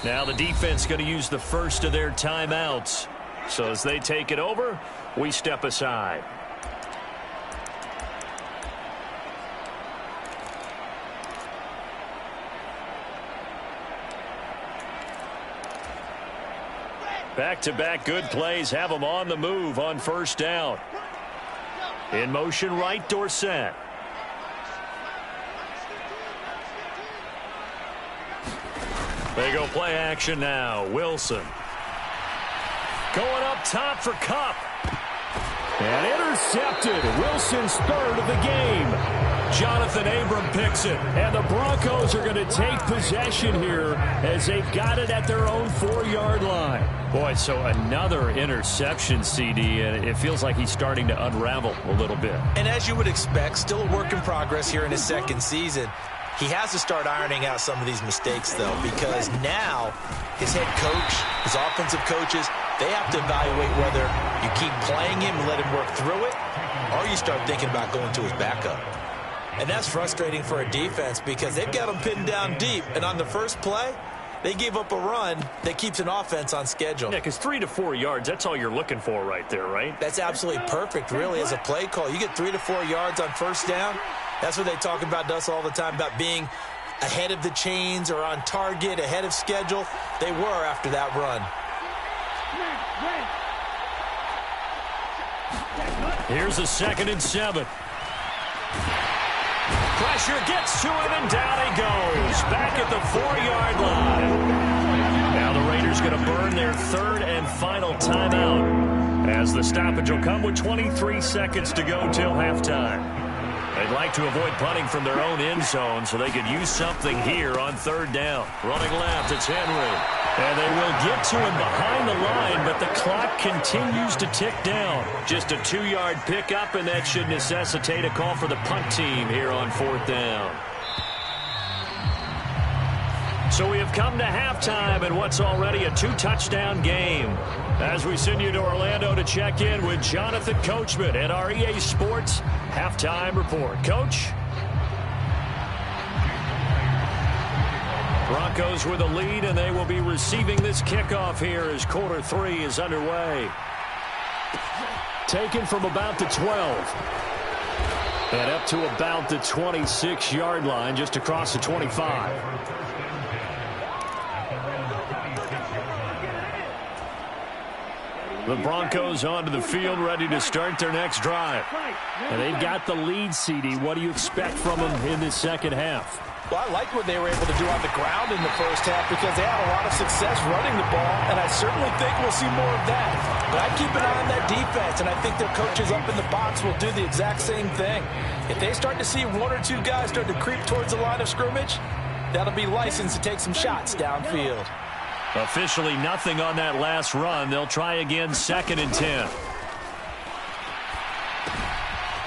Now the defense going to use the first of their timeouts. So as they take it over, we step aside. Back-to-back good plays have them on the move on first down. In motion right, Dorsett. They go play action now. Wilson. Going up top for Kupp. And intercepted. Wilson's third of the game. Jonathan Abram picks it. And the Broncos are going to take possession here as they've got it at their own 4-yard line. Boy, so another interception, CD, and it feels like he's starting to unravel a little bit. And as you would expect, still a work in progress here in his second season. He has to start ironing out some of these mistakes, though, because now his head coach, his offensive coaches, they have to evaluate whether you keep playing him and let him work through it, or you start thinking about going to his backup. And that's frustrating for a defense because they've got him pinned down deep, and on the first play, they gave up a run that keeps an offense on schedule. Yeah, because 3 to 4 yards, that's all you're looking for right there, right? That's absolutely perfect, really, as a play call. You get 3 to 4 yards on first down. That's what they talk about us all the time, about being ahead of the chains or on target, ahead of schedule. They were after that run. Here's a 2nd and 7. Pressure gets to him, and down he goes. Back at the 4-yard line. Now the Raiders going to burn their 3rd and final timeout, as the stoppage will come with 23 seconds to go till halftime. They'd like to avoid punting from their own end zone, so they could use something here on 3rd down. Running left, it's Henry. And they will get to him behind the line, but the clock continues to tick down. Just a 2-yard pickup, and that should necessitate a call for the punt team here on 4th down. So we have come to halftime in what's already a 2-touchdown game. As we send you to Orlando to check in with Jonathan Coachman at our EA Sports Halftime Report. Coach? Broncos with a lead, and they will be receiving this kickoff here as quarter 3 is underway. Taken from about the 12. And up to about the 26-yard line, just across the 25. The Broncos onto the field, ready to start their next drive. And they've got the lead, CD. What do you expect from them in this second half? Well, I like what they were able to do on the ground in the first half because they had a lot of success running the ball, and I certainly think we'll see more of that. But I keep an eye on that defense, and I think their coaches up in the box will do the exact same thing. If they start to see 1 or 2 guys start to creep towards the line of scrimmage, that'll be licensed to take some shots downfield. Officially nothing on that last run. They'll try again, 2nd and 10.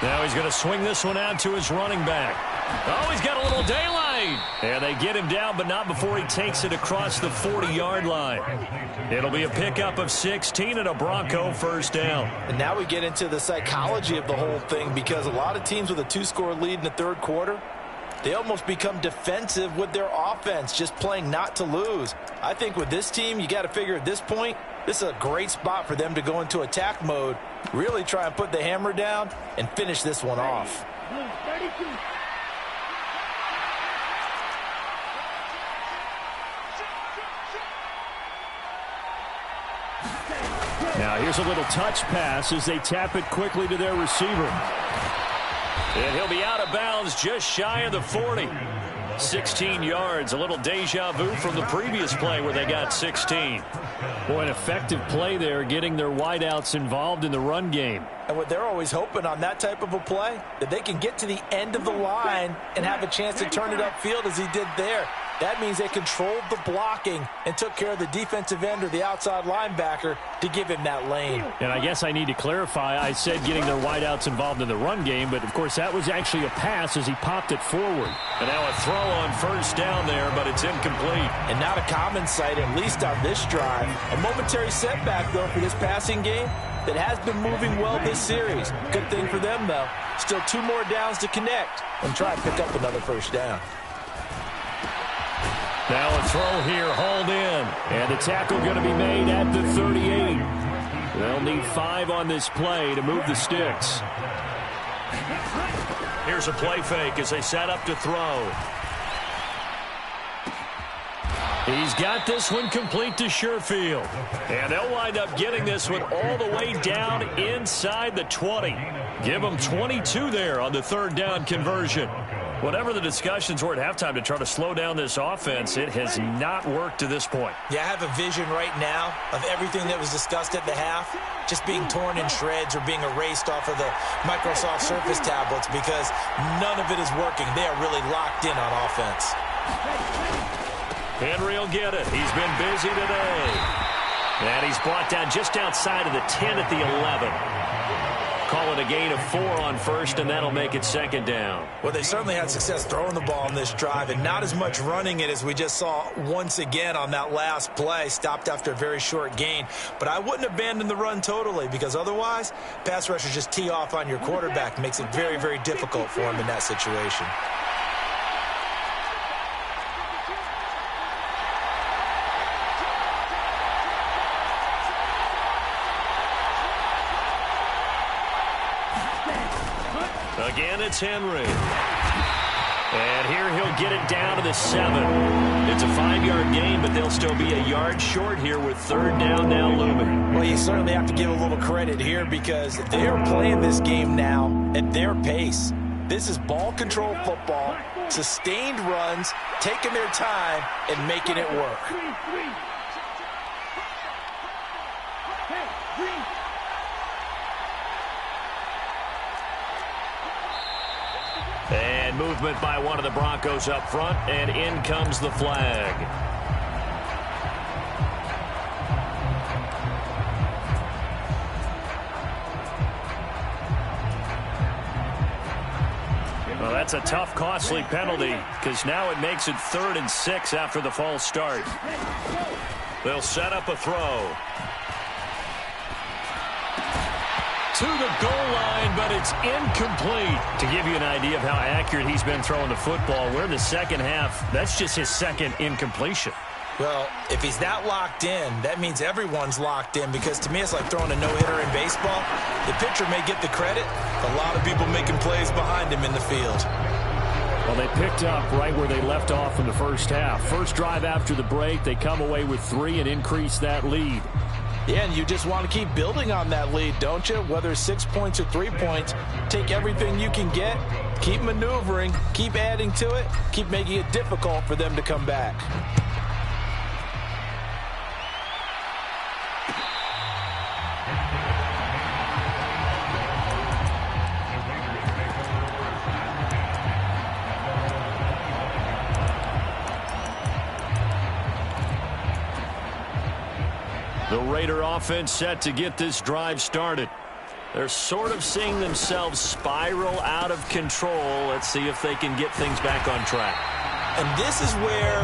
Now he's going to swing this one out to his running back. Oh, he's got a little daylight. And they get him down, but not before he takes it across the 40-yard line. It'll be a pickup of 16 and a Bronco 1st down. And now we get into the psychology of the whole thing because a lot of teams with a 2-score lead in the 3rd quarter, they almost become defensive with their offense, just playing not to lose. I think with this team, you got to figure at this point, this is a great spot for them to go into attack mode, really try and put the hammer down and finish this one off. Now here's a little touch pass as they tap it quickly to their receiver. And he'll be out of bounds just shy of the 40. 16 yards, a little deja vu from the previous play where they got 16. Boy, an effective play there, getting their wideouts involved in the run game. And what they're always hoping on that type of a play, that they can get to the end of the line and have a chance to turn it upfield as he did there. That means they controlled the blocking and took care of the defensive end or the outside linebacker to give him that lane. And I guess I need to clarify, I said getting their wideouts involved in the run game, but of course that was actually a pass as he popped it forward. And now a throw on 1st down there, but it's incomplete. And not a common sight, at least on this drive. A momentary setback, though, for this passing game that has been moving well this series. Good thing for them, though. Still 2 more downs to connect and try to pick up another 1st down. Now a throw here, hauled in. And the tackle going to be made at the 38. They'll need 5 on this play to move the sticks. Here's a play fake as they set up to throw. He's got this one complete to Sherfield. And they'll wind up getting this one all the way down inside the 20. Give them 22 there on the third down conversion. Whatever the discussions were at halftime to try to slow down this offense, it has not worked to this point. Yeah, I have a vision right now of everything that was discussed at the half just being torn in shreds or being erased off of the Microsoft Surface tablets because none of it is working. They are really locked in on offense. Henry will get it. He's been busy today. And he's brought down just outside of the 10 at the 11. Call it a gain of 4 on first, and that'll make it second down. Well, they certainly had success throwing the ball on this drive, and not as much running it as we just saw once again on that last play. Stopped after a very short gain. But I wouldn't abandon the run totally, because otherwise, pass rushers just tee off on your quarterback. Makes it very, very difficult for him in that situation. Again, it's Henry. And here he'll get it down to the 7. It's a 5-yard gain, but they'll still be a yard short here with third down now looming. Well, you certainly have to give a little credit here because they are playing this game now at their pace. This is ball control football, sustained runs, taking their time, and making it work. And movement by one of the Broncos up front, and in comes the flag. Well, that's a tough, costly penalty because now it makes it 3rd and 6 after the false start. They'll set up a throw. To the goal line, but it's incomplete. To give you an idea of how accurate he's been throwing the football, we're in the second half. That's just his second incompletion. Well, if he's that locked in, that means everyone's locked in because to me it's like throwing a no-hitter in baseball. The pitcher may get the credit. A lot of people making plays behind him in the field. Well, they picked up right where they left off in the first half. First drive after the break, they come away with 3 and increase that lead. Yeah, and you just want to keep building on that lead, don't you? Whether it's 6 points or 3 points, take everything you can get, keep maneuvering, keep adding to it, keep making it difficult for them to come back. The Raider offense set to get this drive started. They're sort of seeing themselves spiral out of control. Let's see if they can get things back on track. And this is where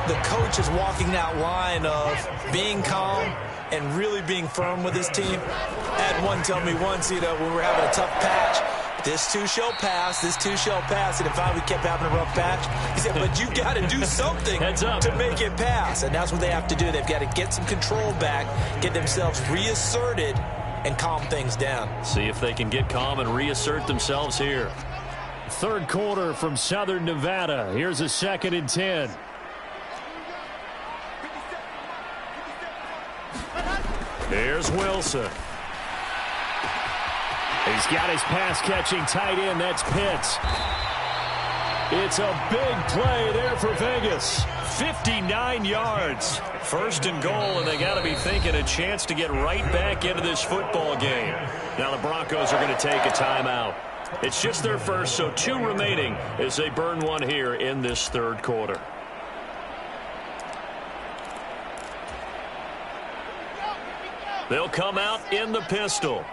the coach is walking that line of being calm and really being firm with his team. I had one tell me once, when we're having a tough patch, this too shall pass, this too shall pass. And if we kept having a rough patch, he said, but you got to do something to make it pass. And that's what they have to do. They've got to get some control back, get themselves reasserted, and calm things down. See if they can get calm and reassert themselves here. Third quarter from Southern Nevada. Here's a 2nd and 10. Here's Wilson. He's got his pass-catching tight end. That's Pitts. It's a big play there for Vegas. 59 yards. First and goal, and they got to be thinking a chance to get right back into this football game. Now the Broncos are going to take a timeout. It's just their first, so 2 remaining as they burn one here in this third quarter. They'll come out in the pistol.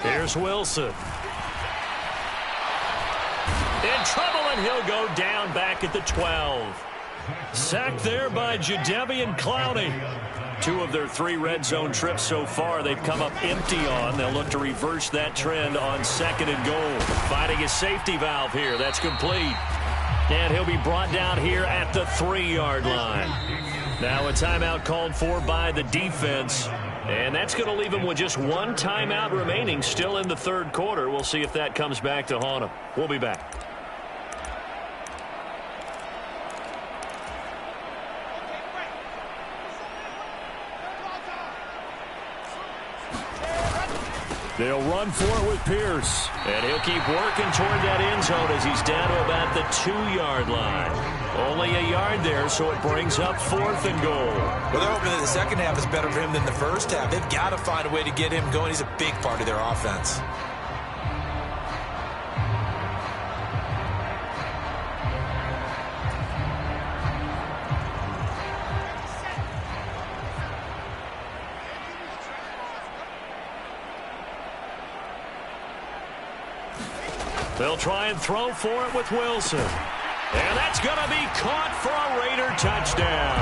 Here's Wilson. In trouble, and he'll go down back at the 12. Sacked there by Jadeveon Clowney. 2 of their 3 red zone trips so far they've come up empty on. They'll look to reverse that trend on 2nd and goal. Finding his safety valve here. That's complete. And he'll be brought down here at the 3-yard line. Now a timeout called for by the defense. And that's going to leave him with just 1 timeout remaining still in the 3rd quarter. We'll see if that comes back to haunt him. We'll be back. They'll run for it with Pierce. And he'll keep working toward that end zone as he's down to about the 2-yard line. Only a yard there, so it brings up 4th and goal. Well, they're hoping that the second half is better for him than the first half. They've got to find a way to get him going. He's a big part of their offense. They'll try and throw for it with Wilson. And that's going to be caught for a Raider touchdown.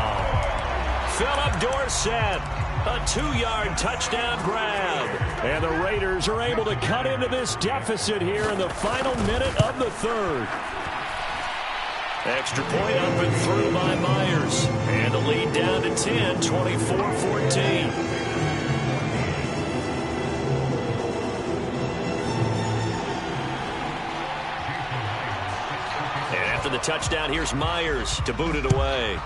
Philip Dorsett, a 2-yard touchdown grab. And the Raiders are able to cut into this deficit here in the final minute of the 3rd. Extra point up and through by Myers. And the lead down to 10, 24-14. After the touchdown, here's Myers to boot it away.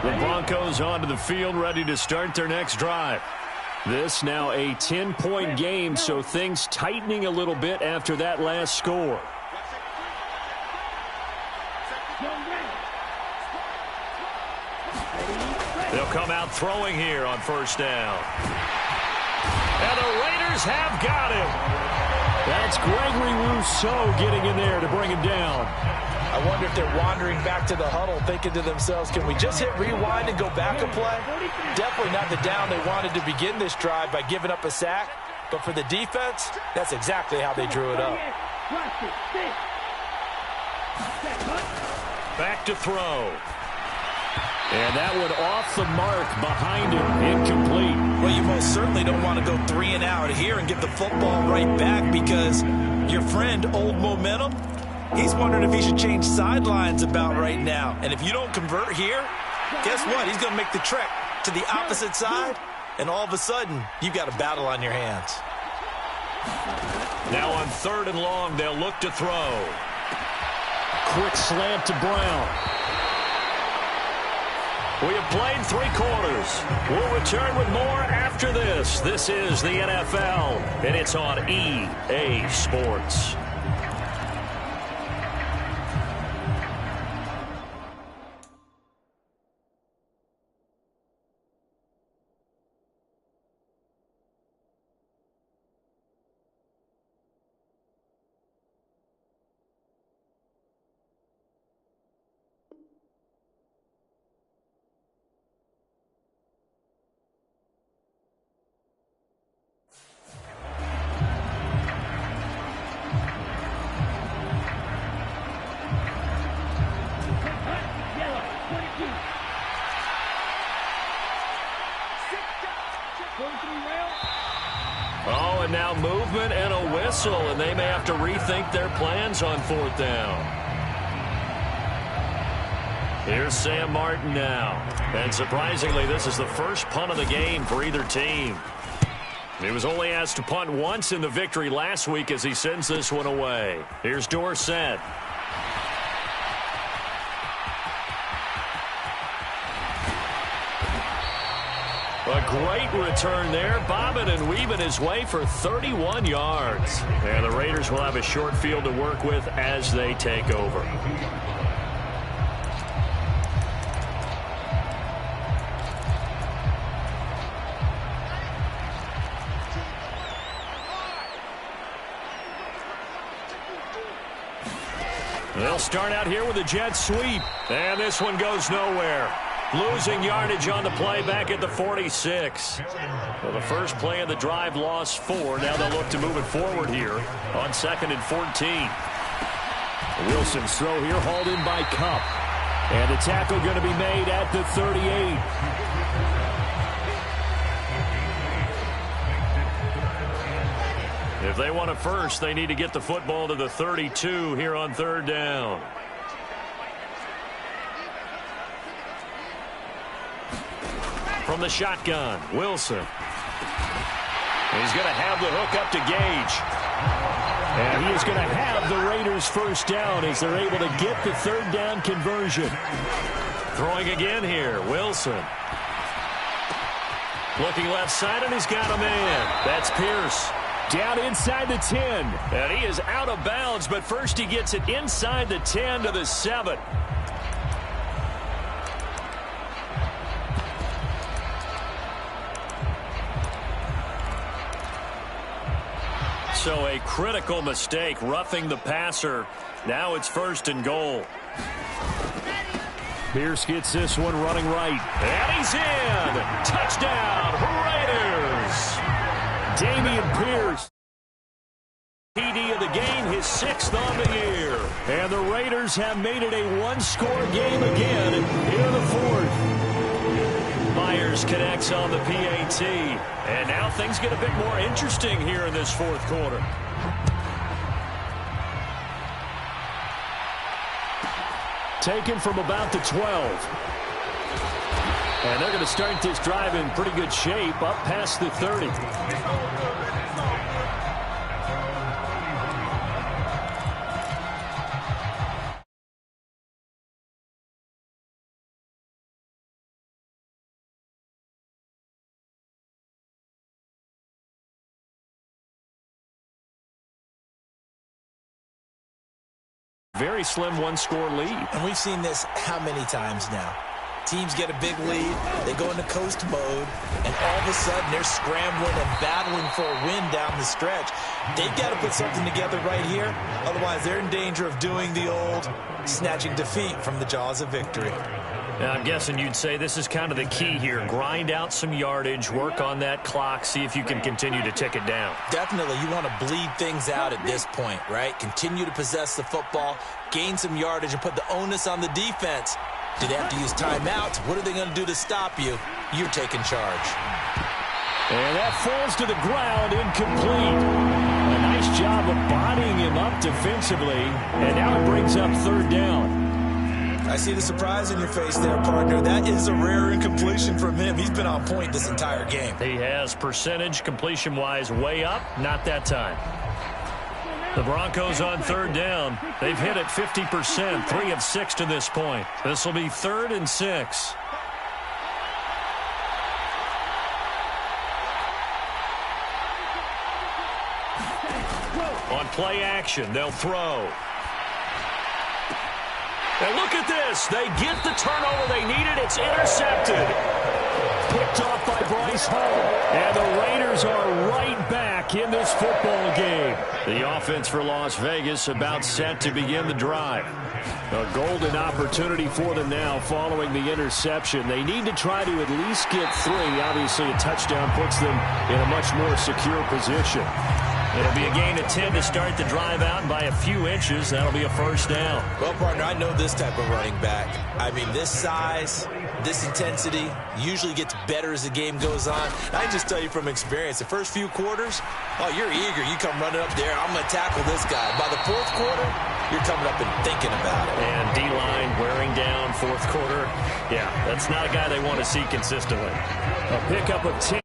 The Broncos onto the field, ready to start their next drive. This now a 10-point game, so things tightening a little bit after that last score. They'll come out throwing here on 1st down. And the Raiders have got him. That's Gregory Rousseau getting in there to bring him down. I wonder if they're wandering back to the huddle thinking to themselves, can we just hit rewind and go back a play? Definitely not the down they wanted to begin this drive by giving up a sack. But for the defense, that's exactly how they drew it up. Back to throw. And that one off the mark behind him, incomplete. Well, you most certainly don't want to go 3 and out here and give the football right back because your friend, Old Momentum, he's wondering if he should change sidelines about right now. And if you don't convert here, guess what? He's going to make the trek to the opposite side, and all of a sudden, you've got a battle on your hands. Now on 3rd and long, they'll look to throw. Quick slant to Brown. We have played 3 quarters. We'll return with more after this. This is the NFL, and it's on EA Sports. Oh, and now movement and a whistle, and they may have to rethink their plans on 4th down. Here's Sam Martin now. And surprisingly, this is the first punt of the game for either team. He was only asked to punt once in the victory last week as he sends this one away. Here's Dorsett. A great return there, bobbing and weaving his way for 31 yards. And the Raiders will have a short field to work with as they take over. They'll start out here with a jet sweep. And this one goes nowhere. Losing yardage on the play back at the 46. Well, the first play of the drive lost 4. Now they'll look to move it forward here on 2nd and 14. Wilson's throw here hauled in by Cup. And the tackle going to be made at the 38. If they want a first, they need to get the football to the 32 here on 3rd down. From the shotgun, Wilson. He's going to have the hook up to Gage. And he is going to have the Raiders first down as they're able to get the 3rd down conversion. Throwing again here, Wilson. Looking left side, and he's got a man. That's Pierce. Down inside the 10. And he is out of bounds, but first he gets it inside the 10 to the 7. So a critical mistake, roughing the passer. Now it's 1st and goal. Pierce gets this one running right. And he's in. Touchdown, Raiders. Damian Pierce. TD of the game, his 6th on the year. And the Raiders have made it a one-score game again here in the 4th. Myers connects on the PAT. And now things get a bit more interesting here in this 4th quarter. Taken from about the 12. And they're going to start this drive in pretty good shape up past the 30. Very slim one-score lead. And we've seen this how many times now? Teams get a big lead, they go into coast mode, and all of a sudden they're scrambling and battling for a win down the stretch. They've got to put something together right here. Otherwise, they're in danger of doing the old snatching defeat from the jaws of victory. Now, I'm guessing you'd say this is kind of the key here. Grind out some yardage, work on that clock, see if you can continue to tick it down. Definitely, you want to bleed things out at this point, right? Continue to possess the football, gain some yardage, and put the onus on the defense. Do they have to use timeouts? What are they going to do to stop you? You're taking charge. And that falls to the ground, incomplete. A nice job of bodying him up defensively, and now it brings up 3rd down. I see the surprise in your face there, partner. That is a rare incompletion from him. He's been on point this entire game. He has percentage completion-wise way up, not that time. The Broncos on 3rd down. They've hit it 50%, 3 of 6 to this point. This will be 3rd and 6. On play action, they'll throw. And look at this. They get the turnover they needed. It's intercepted. Picked off by Bryce Hall. And the Raiders are right back in this football game. The offense for Las Vegas about set to begin the drive. A golden opportunity for them now following the interception. They need to try to at least get 3. Obviously, a touchdown puts them in a much more secure position. It'll be a gain of 10 to start the drive out, and by a few inches, that'll be a 1st down. Well, partner, I know this type of running back. I mean, this size, this intensity usually gets better as the game goes on. I can just tell you from experience, the first few quarters, oh, you're eager. You come running up there, I'm going to tackle this guy. By the 4th quarter, you're coming up and thinking about it. And D-line wearing down 4th quarter. Yeah, that's not a guy they want to see consistently. A pickup of 10.